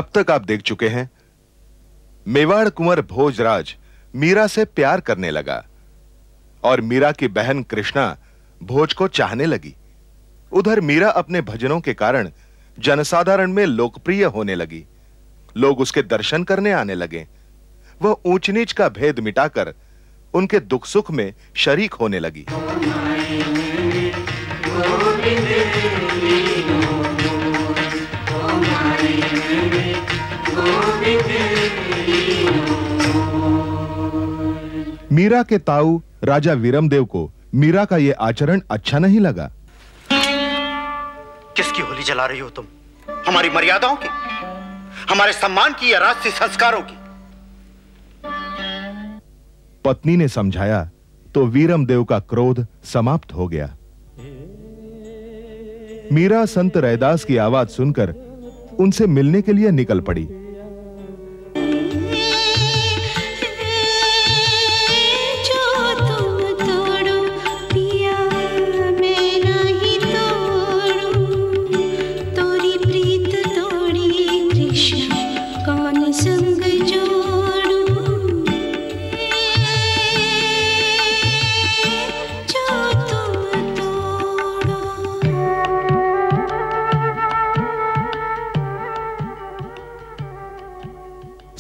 अब तक आप देख चुके हैं मेवाड़ कुंवर भोजराज मीरा से प्यार करने लगा और मीरा की बहन कृष्णा भोज को चाहने लगी। उधर मीरा अपने भजनों के कारण जनसाधारण में लोकप्रिय होने लगी। लोग उसके दर्शन करने आने लगे। वह ऊंच नीच का भेद मिटाकर उनके दुख सुख में शरीक होने लगी। मीरा के ताऊ राजा वीरमदेव को मीरा का यह आचरण अच्छा नहीं लगा। किसकी होली जला रही हो तुम? हमारी मर्यादाओं की, हमारे सम्मान की या राष्ट्रीय संस्कारों की? पत्नी ने समझाया तो वीरमदेव का क्रोध समाप्त हो गया। मीरा संत रैदास की आवाज सुनकर उनसे मिलने के लिए निकल पड़ी।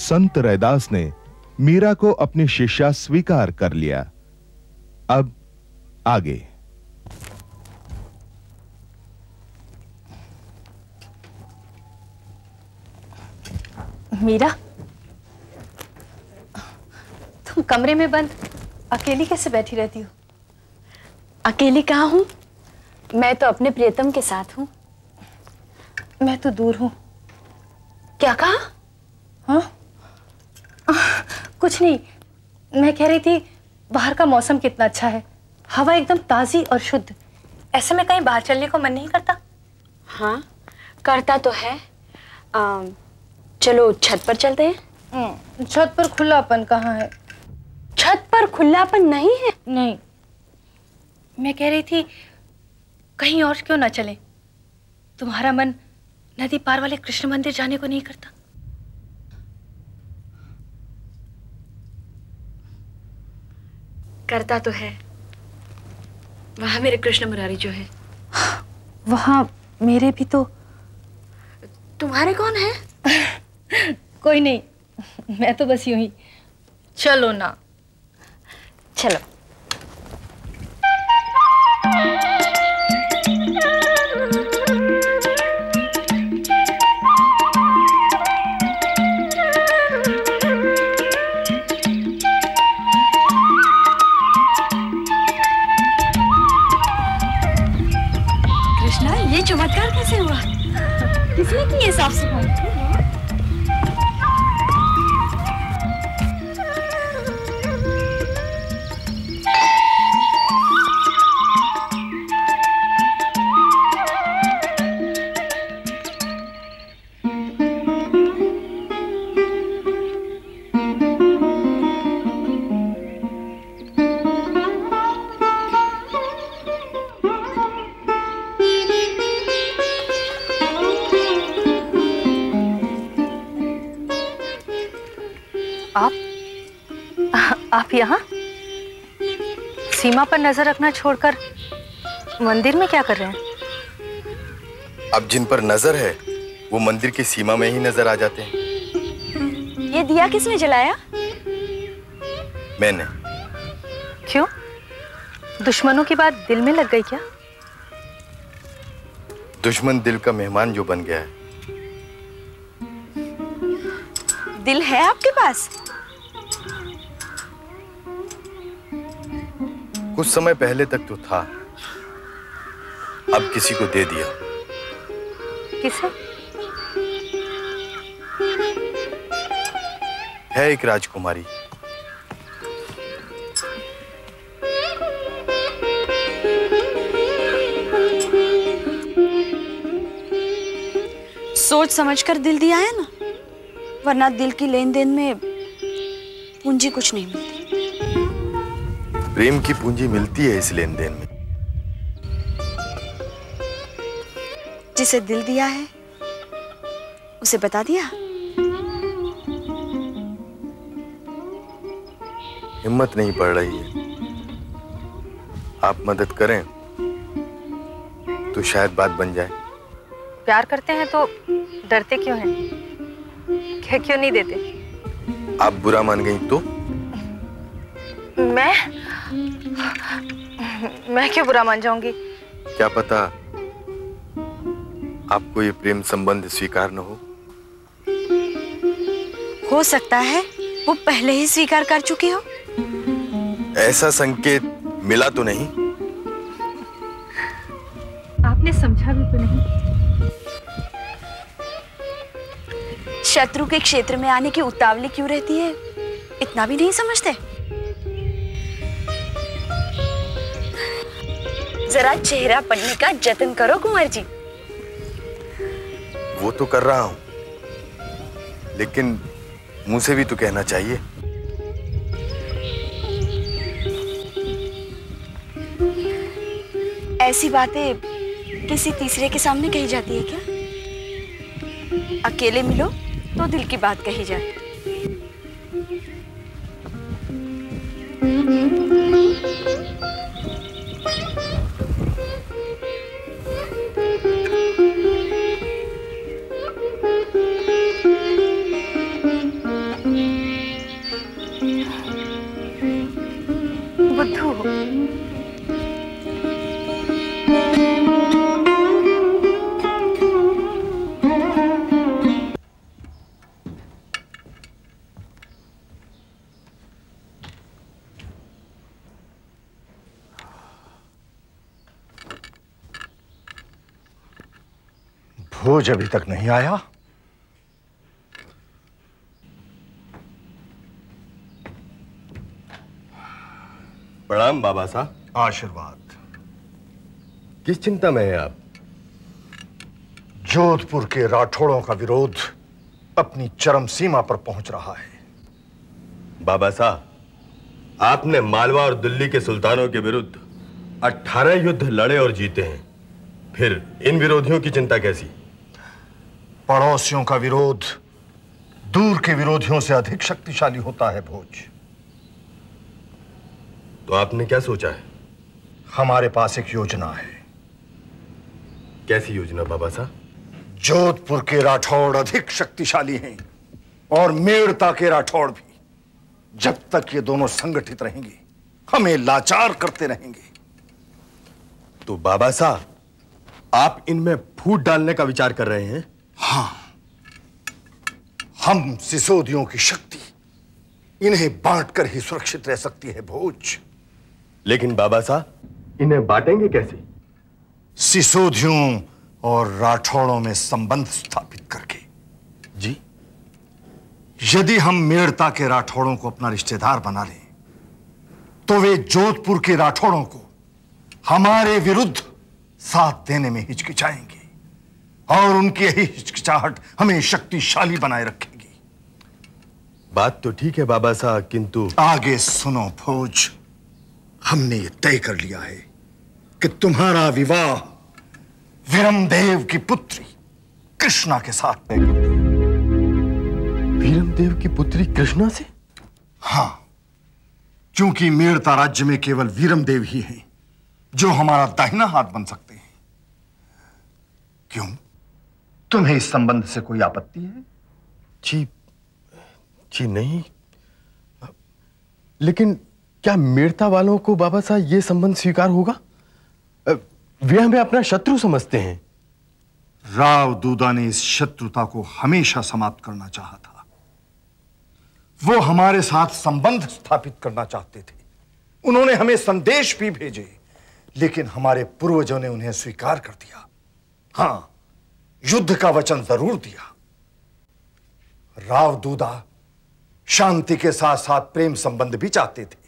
संत रैदास ने मीरा को अपनी शिष्या स्वीकार कर लिया। अब आगे। मीरा, तुम कमरे में बंद अकेली कैसे बैठी रहती हो? अकेली कहाँ हूँ? मैं तो अपने प्रियतम के साथ हूँ। मैं तो दूर हूँ। क्या कहा? हाँ? कुछ नहीं, मैं कह रही थी बाहर का मौसम कितना अच्छा है, हवा एकदम ताजी और शुद्ध। ऐसे में कहीं बाहर चलने को मन नहीं करता? हाँ, करता तो है। चलो छत पर चलते हैं। छत पर खुलापन कहाँ है? छत पर खुलापन नहीं है? नहीं, मैं कह रही थी कहीं और क्यों ना चले? तुम्हारा मन नदी पार वाले कृष्ण मंदिर जाने को नहीं करता? करता तो है। वहां मेरे कृष्ण मुरारी जो है। वहां मेरे भी तो। तुम्हारे कौन है? कोई नहीं, मैं तो बस यूं ही। चलो ना। चलो। ये चमत्कार कैसे हुआ? किसने की ये साफ सफाई? आप यहाँ सीमा पर नजर रखना छोड़कर मंदिर में क्या कर रहे हैं? अब जिन पर नजर है वो मंदिर की सीमा में ही नजर आ जाते हैं। ये दिया किसने जलाया? मैंने। क्यों? दुश्मनों की बात दिल में लग गई क्या? दुश्मन दिल का मेहमान जो बन गया है। दिल है आपके पास? कुछ समय पहले तक तो था, अब किसी को दे दिया। किसे? है एक राजकुमारी। सोच समझकर दिल दिया है ना, वरना दिल की लेन देन में पूंजी कुछ नहीं मिलती। प्रेम की पूंजी मिलती है इस लेन देन में। जिसे दिल दिया है उसे बता दिया। हिम्मत नहीं पड़ रही है। आप मदद करें तो शायद बात बन जाए। प्यार करते हैं तो डरते क्यों हैं? क्या क्यों नहीं देते? आप बुरा मान गई तो? मैं क्यों बुरा मान जाऊंगी? क्या पता आपको ये प्रेम संबंध स्वीकार न हो सकता है वो पहले ही स्वीकार कर चुकी हो। ऐसा संकेत मिला तो नहीं? आपने समझा भी तो नहीं। शत्रु के क्षेत्र में आने की उतावली क्यों रहती है, इतना भी नहीं समझते? जरा चेहरा पढ़ने का जतन करो कुंवर जी। वो तो कर रहा हूं, लेकिन मुंह से भी तो कहना चाहिए। ऐसी बातें किसी तीसरे के सामने कही जाती है क्या? अकेले मिलो तो दिल की बात कही जाए। बुद्धू हो। भोज अभी तक नहीं आया। प्रणाम बाबा साहब। आशीर्वाद। किस चिंता में है आप? जोधपुर के राठौड़ों का विरोध अपनी चरम सीमा पर पहुंच रहा है। बाबा साहब, आपने मालवा और दिल्ली के सुल्तानों के विरुद्ध 18 युद्ध लड़े और जीते हैं, फिर इन विरोधियों की चिंता कैसी? पड़ोसियों का विरोध दूर के विरोधियों से अधिक शक्तिशाली होता है भोज। तो आपने क्या सोचा है? हमारे पास एक योजना है। कैसी योजना बाबा साहब? जोधपुर के राठौड़ अधिक शक्तिशाली हैं और मेड़ता के राठौड़ भी। जब तक ये दोनों संगठित रहेंगे हमें लाचार करते रहेंगे। तो बाबा साहब, आप इनमें फूट डालने का विचार कर रहे हैं? हाँ, हम सिसोदियों की शक्ति इन्हें बांटकर ही सुरक्षित रह सकती है भोज। लेकिन बाबा साहब, इन्हें बांटेंगे कैसे? सिसोदियों और राठौड़ों में संबंध स्थापित करके। जी? यदि हम मेड़ता के राठौड़ों को अपना रिश्तेदार बना लें तो वे जोधपुर के राठौड़ों को हमारे विरुद्ध साथ देने में हिचकिचाएंगे और उनकी यही हिचकिचाहट हमें शक्तिशाली बनाए रखेगी। बात तो ठीक है बाबा साहब, किंतु आगे सुनो भोज। हमने ये तय कर लिया है कि तुम्हारा विवाह वीरमदेव की पुत्री कृष्णा के साथ तय कर दिया। वीरमदेव की पुत्री कृष्णा से? हाँ, क्योंकि मेड़ता राज्य में केवल वीरमदेव ही हैं जो हमारा दाहिना हाथ बन सकते हैं। क्यों, तुम्हें इस संबंध से कोई आपत्ति है? जी नहीं, लेकिन क्या मेड़ता वालों को बाबा साहब ये संबंध स्वीकार होगा? वे हमें अपना शत्रु समझते हैं। राव दूदा ने इस शत्रुता को हमेशा समाप्त करना चाहा था। वो हमारे साथ संबंध स्थापित करना चाहते थे। उन्होंने हमें संदेश भी भेजे, लेकिन हमारे पूर्वजों ने उन्हें स्वीकार कर दिया। हां, युद्ध का वचन जरूर दिया। राव दूदा शांति के साथ साथ प्रेम संबंध भी चाहते थे।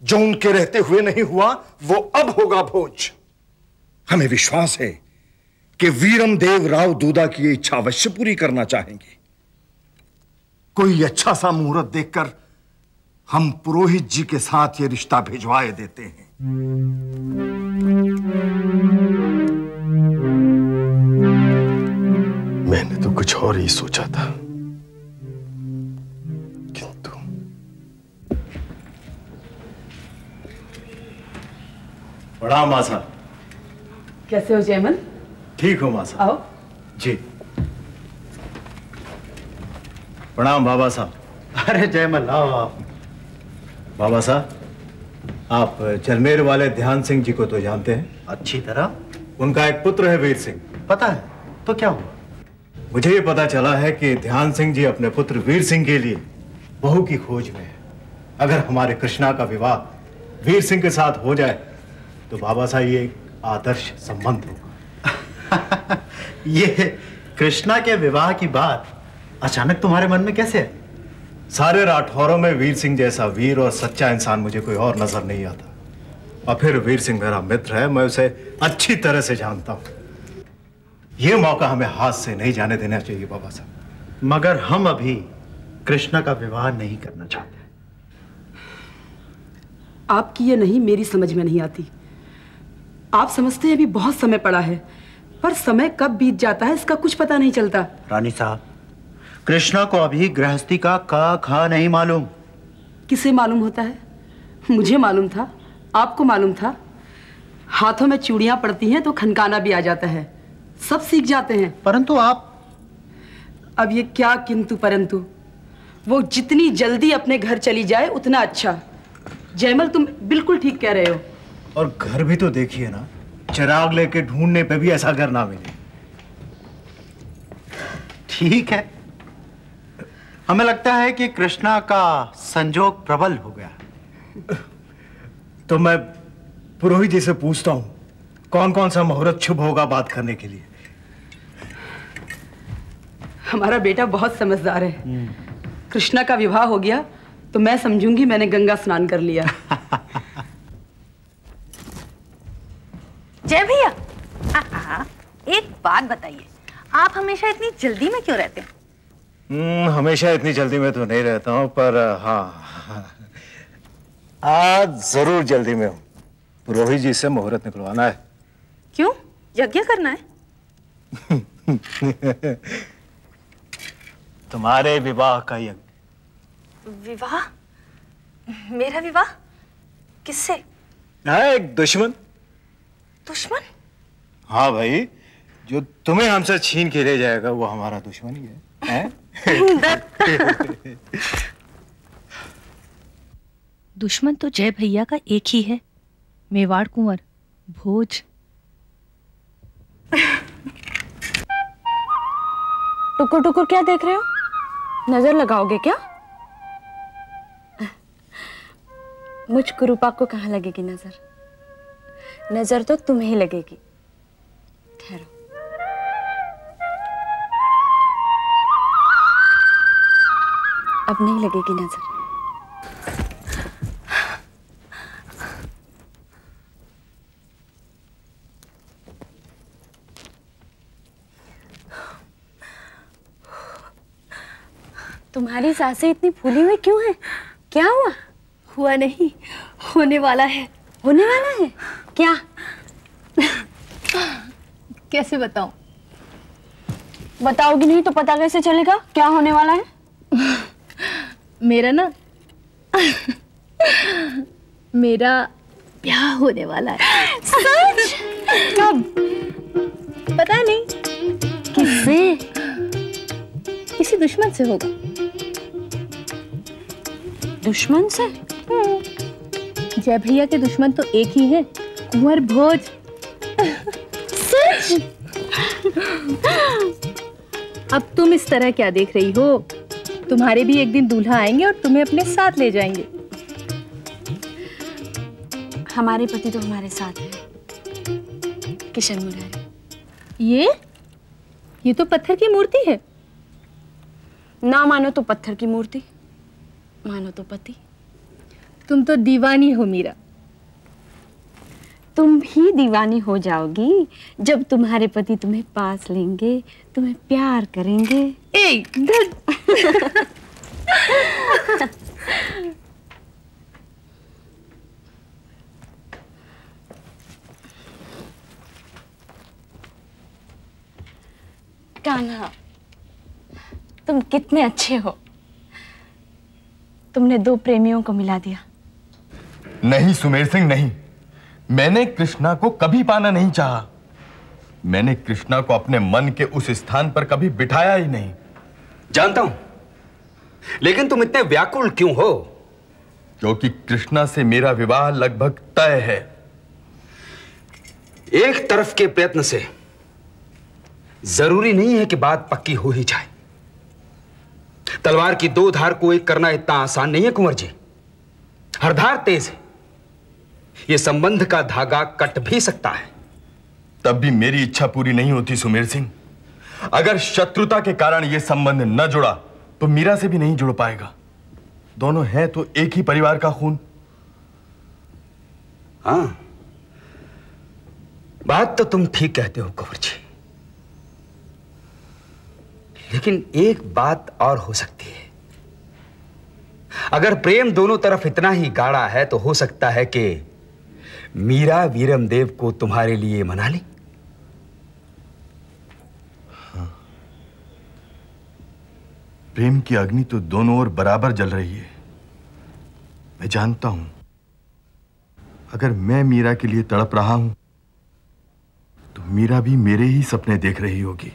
जो उनके रहते हुए नहीं हुआ वो अब होगा भोज। हमें विश्वास है कि वीरमदेव राव दूदा की ये इच्छा अवश्य पूरी करना चाहेंगे। कोई अच्छा सा मुहूर्त देखकर हम पुरोहित जी के साथ ये रिश्ता भिजवाए देते हैं। मैंने तो कुछ और ही सोचा था, किंतु प्रणाम माँ साहब। कैसे हो जयमल? ठीक हो माँ साहब? आओ। जी। प्रणाम बाबा साहब। अरे जयमल आओ आप। बाबा साहब, आप जलमेर वाले ध्यान सिंह जी को तो जानते हैं? अच्छी तरह। उनका एक पुत्र है वीर सिंह। पता है। तो क्या हुआ? मुझे ये पता चला है कि ध्यान सिंह जी अपने पुत्र वीर सिंह के लिए बहू की खोज में है। अगर हमारे कृष्णा का विवाह वीर सिंह के साथ हो जाए तो बाबा साहब ये एक आदर्श संबंध होगा। ये कृष्णा के विवाह की बात अचानक तुम्हारे मन में कैसे है? सारे राठौरों में वीर सिंह जैसा वीर और सच्चा इंसान मुझे कोई और नजर नहीं आता। और फिर वीर सिंह मेरा मित्र है, मैं उसे अच्छी तरह से जानता हूं। यह मौका हमें हाथ से नहीं जाने देना चाहिए बाबा साहब। मगर हम अभी कृष्णा का विवाह नहीं करना चाहते। आपकी ये नहीं मेरी समझ में नहीं आती। आप समझते हैं अभी बहुत समय पड़ा है, पर समय कब बीत जाता है इसका कुछ पता नहीं चलता। रानी साहब, कृष्णा को अभी गृहस्थी का का खा नहीं मालूम। किसे मालूम होता है? मुझे मालूम था, आपको मालूम था। हाथों में चूड़ियां पड़ती हैं तो खनकाना भी आ जाता है, सब सीख जाते हैं। परंतु आप अब ये क्या किंतु परंतु, वो जितनी जल्दी अपने घर चली जाए उतना अच्छा। जयमल तुम बिल्कुल ठीक कह रहे हो। और घर भी तो देखिए ना, चिराग लेके ढूंढने पे भी ऐसा घर ना मिले। ठीक है, हमें लगता है कि कृष्णा का संजोग प्रबल हो गया। तो मैं पुरोहित जी से पूछता हूं कौन कौन सा मुहूर्त शुभ होगा बात करने के लिए। हमारा बेटा बहुत समझदार है। कृष्णा का विवाह हो गया तो मैं समझूंगी मैंने गंगा स्नान कर लिया। जय भैया, एक बात बताइए, आप हमेशा इतनी जल्दी में क्यों रहते हैं? हमेशा इतनी जल्दी में तो नहीं रहता हूं, पर हाँ आज जरूर जल्दी में हूं। पुरोहित जी से मुहूर्त निकलवाना है। क्यों? यज्ञ करना है? तुम्हारे विवाह का यज्ञ। विवाह? मेरा विवाह? किससे? एक दुश्मन। दुश्मन? हाँ भाई, जो तुम्हें हमसे छीन के ले जाएगा वो हमारा दुश्मन ही है। दुश्मन तो जय भैया का एक ही है, मेवाड़ कुंवर भोज। टुकुर टुकुर क्या देख रहे हो? नजर लगाओगे क्या? मुझ कुरूपा को कहाँ लगेगी नजर? नजर तो तुम्हें लगेगी। ठहरो। अब नहीं लगेगी नजर। तुम्हारी सांसें इतनी फूली हुई क्यों है? क्या हुआ? हुआ नहीं, होने वाला है। होने वाला है? क्या? कैसे बताऊं? बताओगी नहीं तो पता कैसे चलेगा क्या होने वाला है? मेरा ना मेरा ब्याह होने वाला है। सच? कब? पता नहीं। किससे? किसी दुश्मन से होगा। दुश्मन से? जय भैया के दुश्मन तो एक ही है, कुंवर भोज। सच? अब तुम इस तरह क्या देख रही हो? तुम्हारे भी एक दिन दूल्हा आएंगे और तुम्हें अपने साथ ले जाएंगे। हमारे पति तो हमारे साथ है, किशन मुरारी। ये तो पत्थर की मूर्ति है। ना मानो तो पत्थर की मूर्ति, मानो तो पति। तुम तो दीवानी हो मीरा। तुम भी दीवानी हो जाओगी जब तुम्हारे पति तुम्हें पास लेंगे, तुम्हें प्यार करेंगे। कान्हा, तुम कितने अच्छे हो। तुमने दो प्रेमियों को मिला दिया। नहीं सुमेर सिंह, नहीं। मैंने कृष्णा को कभी पाना नहीं चाहा। मैंने कृष्णा को अपने मन के उस स्थान पर कभी बिठाया ही नहीं। जानता हूं, लेकिन तुम इतने व्याकुल क्यों हो? क्योंकि कृष्णा से मेरा विवाह लगभग तय है। एक तरफ के प्रयत्न से जरूरी नहीं है कि बात पक्की हो ही जाए। तलवार की दो धार को एक करना इतना आसान नहीं है कुंवर जी। हर धार तेज है, यह संबंध का धागा कट भी सकता है। तब भी मेरी इच्छा पूरी नहीं होती सुमेर सिंह। अगर शत्रुता के कारण यह संबंध न जुड़ा तो मीरा से भी नहीं जुड़ पाएगा। दोनों हैं तो एक ही परिवार का खून। हां, बात तो तुम ठीक कहते हो कुंवर जी, लेकिन एक बात और हो सकती है। अगर प्रेम दोनों तरफ इतना ही गाढ़ा है तो हो सकता है कि मीरा वीरमदेव को तुम्हारे लिए मना ले। हाँ। प्रेम की अग्नि तो दोनों ओर बराबर जल रही है। मैं जानता हूं, अगर मैं मीरा के लिए तड़प रहा हूं तो मीरा भी मेरे ही सपने देख रही होगी।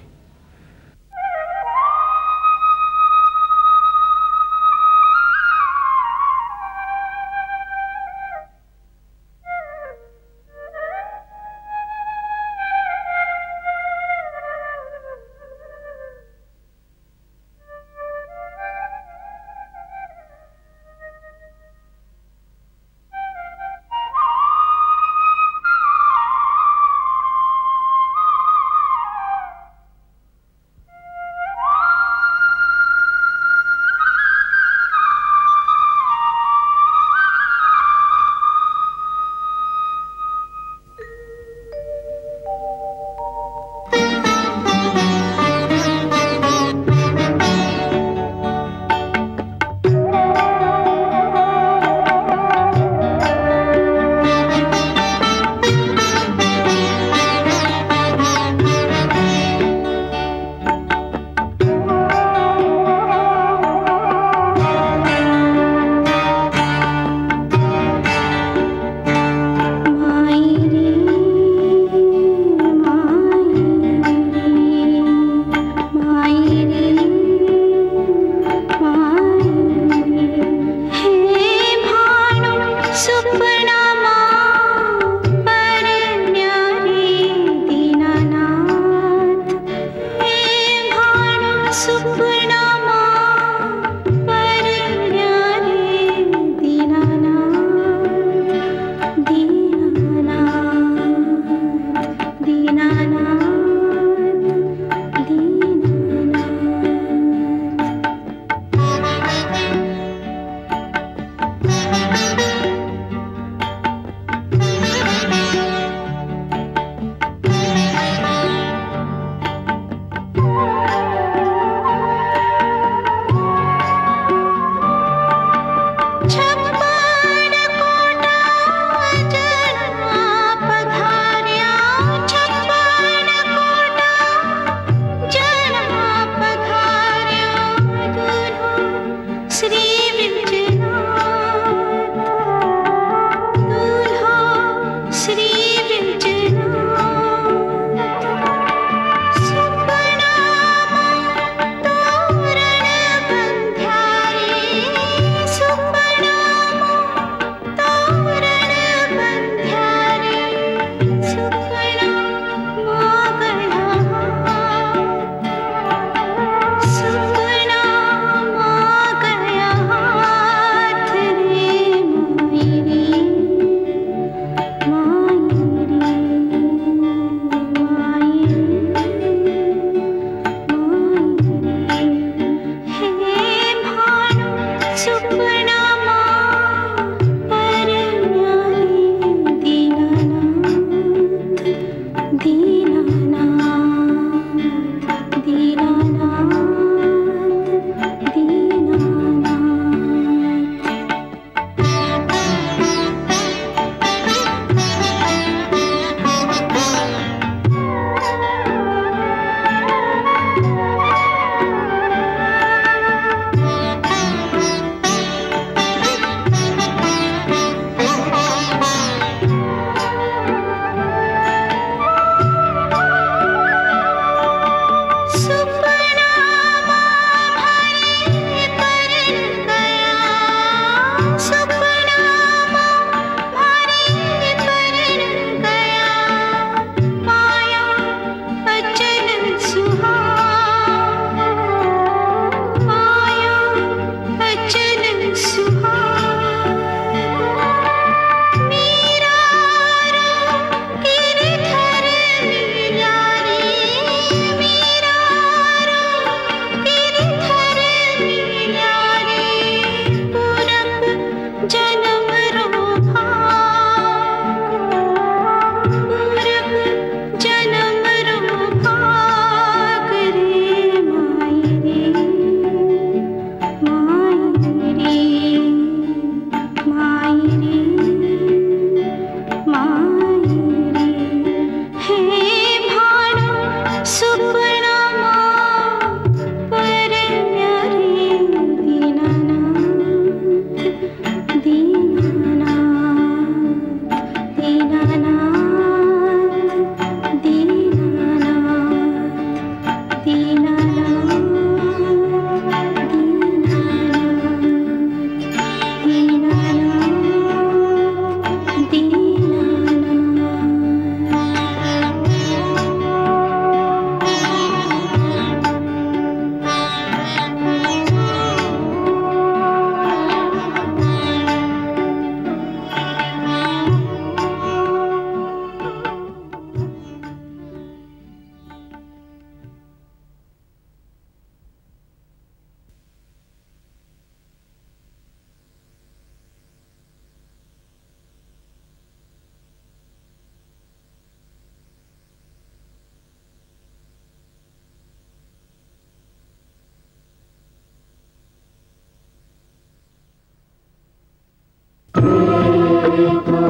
मेरे तो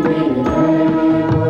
मेरे